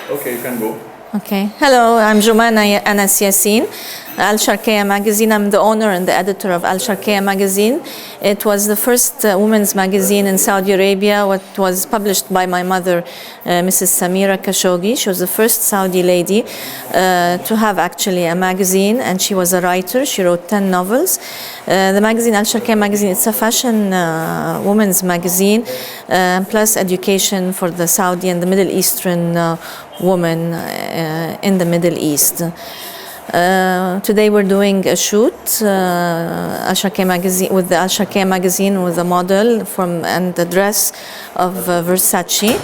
Okay, you can go. Okay. Hello, I'm Jumana Yassin, Alsharkiah Magazine. I'm the owner and the editor of Alsharkiah Magazine. It was the first women's magazine in Saudi Arabia, what was published by my mother, Mrs. Samira Khashoggi. She was the first Saudi lady to have actually a magazine, and she was a writer. She wrote 10 novels. The magazine, Alsharkiah Magazine, it's a fashion women's magazine, plus education for the Saudi and the Middle Eastern women in the Middle East. Today we're doing a shoot Alsharkiah Magazine with the Alsharkiah Magazine with a model and the dress of Versace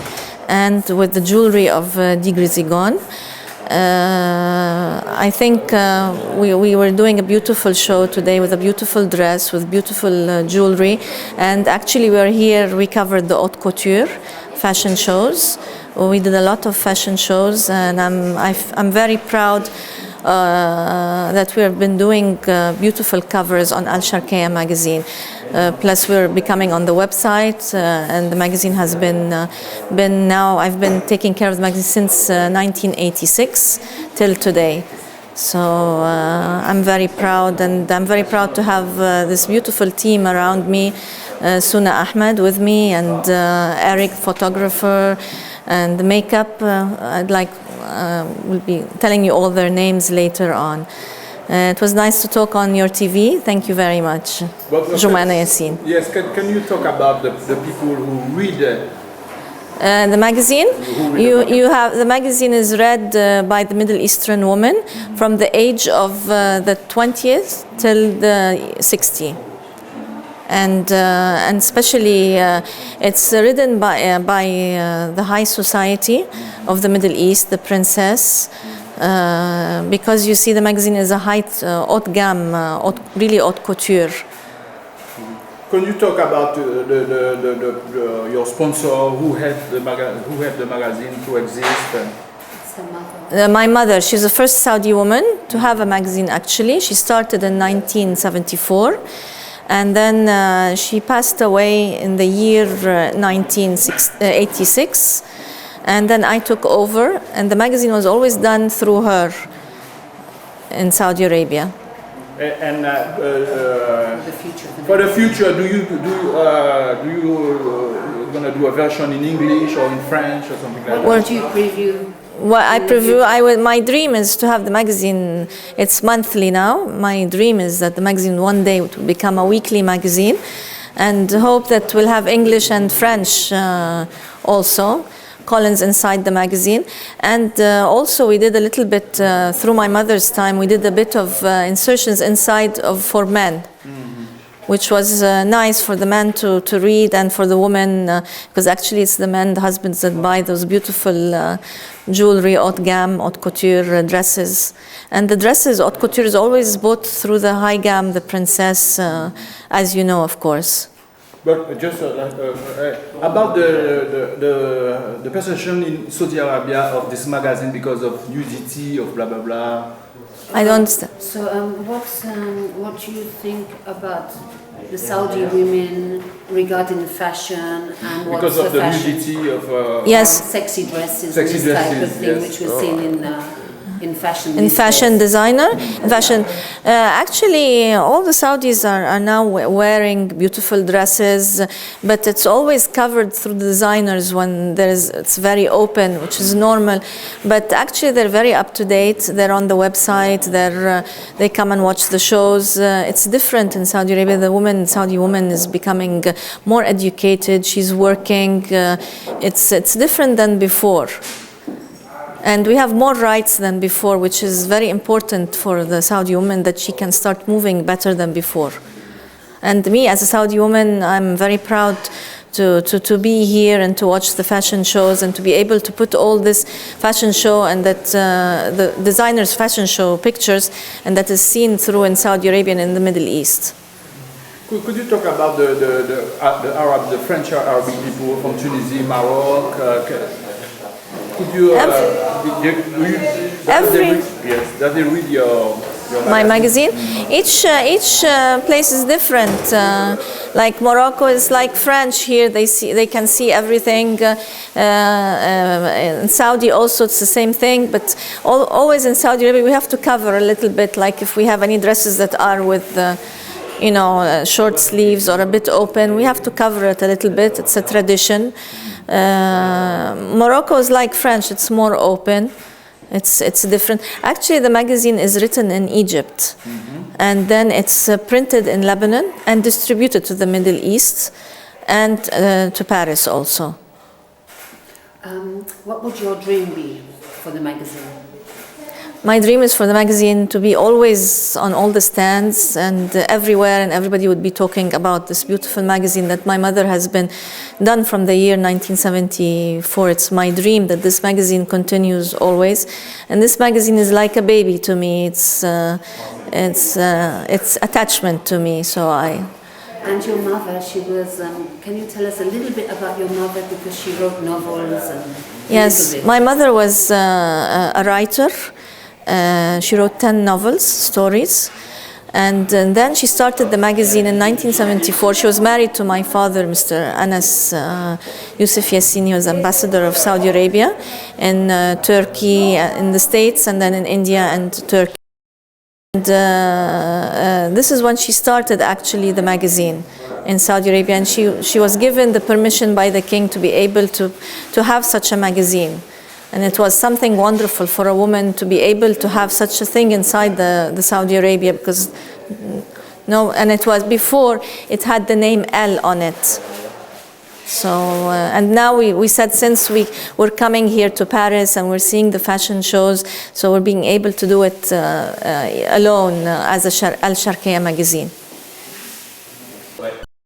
and with the jewelry of Digrizigon. I think we were doing a beautiful show today with a beautiful dress, with beautiful jewelry, and actually we covered the haute couture fashion shows. We did a lot of fashion shows, and I'm very proud that we have been doing beautiful covers on Alsharkiah Magazine. Plus we're becoming on the website, and the magazine has been now, I've been taking care of the magazine since 1986 till today. So I'm very proud, and I'm very proud to have this beautiful team around me, Suna Ahmed with me, and Eric, photographer, and the makeup. We'll be telling you all their names later on. It was nice to talk on your TV. Thank you very much. Jumana Yassin. Yes, can you talk about the people who read the magazine? You have the magazine is read by the Middle Eastern woman from the age of the 20th till the 60. And especially it's written by the high society of the Middle East, the princess, because you see the magazine is a haute gamme, really haute couture. Can you talk about your sponsor who helped the magazine to exist? My mother, she's the first Saudi woman to have a magazine actually. She started in 1974. And then she passed away in the year 1986. And then I took over, and the magazine was always done through her in Saudi Arabia. And for the future, do you gonna do a version in English or in French or something like that? What do you preview? Well, my dream is to have the magazine, it's monthly now. My dream is that the magazine one day will become a weekly magazine, and hope that we'll have English and French also, columns inside the magazine. And also we did a little bit, through my mother's time, we did a bit of insertions inside for men. Which was nice for the men to read, and for the women, because actually it's the men, the husbands, that buy those beautiful jewelry, haute gamme, haute couture dresses. And the dresses, haute couture, is always bought through the high gamme, the princess, as you know, of course. But just about the perception in Saudi Arabia of this magazine because of nudity, of blah blah blah. I don't understand. So, what do you think about the Saudi women regarding fashion and what's because of the fashion? nudity of yes, sexy dresses, sexy this dresses, type of thing, yes. which we're seeing in fashion. In fashion designer, in fashion. Actually, all the Saudis are now wearing beautiful dresses, but it's always covered through the designers when it's very open, which is normal. But actually, they're very up to date. They're on the website. They come and watch the shows. It's different in Saudi Arabia. The Saudi woman is becoming more educated. She's working. It's different than before. And we have more rights than before, which is very important for the Saudi woman, that she can start moving better than before. And me, as a Saudi woman, I'm very proud to be here and to watch the fashion shows and to be able to put all this fashion show and that the designers' fashion show pictures, and that is seen through in Saudi Arabia and in the Middle East. Could you talk about the French Arabic people from Tunisia, Morocco? Could you, does they read My magazine. Each place is different. Like Morocco is like French. Here they can see everything. In Saudi also it's the same thing. But always in Saudi Arabia we have to cover a little bit. Like if we have any dresses that are with short sleeves or a bit open, we have to cover it a little bit. It's a tradition. Morocco is like French. It's more open. It's different. Actually, the magazine is written in Egypt, and then it's printed in Lebanon and distributed to the Middle East and to Paris also. What would your dream be for the magazine? My dream is for the magazine to be always on all the stands and everywhere, and everybody would be talking about this beautiful magazine that my mother has been done from the year 1974. It's my dream that this magazine continues always, and this magazine is like a baby to me. It's attachment to me. So I. And your mother, she was. Can you tell us a little bit about your mother, because she wrote novels and. Yes, my mother was a writer. She wrote 10 novels, stories, and then she started the magazine in 1974. She was married to my father, Mr. Anas Yusuf Yassin. He was ambassador of Saudi Arabia in Turkey, in the States, and then in India and Turkey. And this is when she started actually the magazine in Saudi Arabia, and she was given the permission by the king to be able to have such a magazine. And it was something wonderful for a woman to be able to have such a thing inside the Saudi Arabia, because and it was before it had the name L on it. So and now we said, since we're coming here to Paris and we're seeing the fashion shows, so we're being able to do it alone as a Alsharkiah magazine.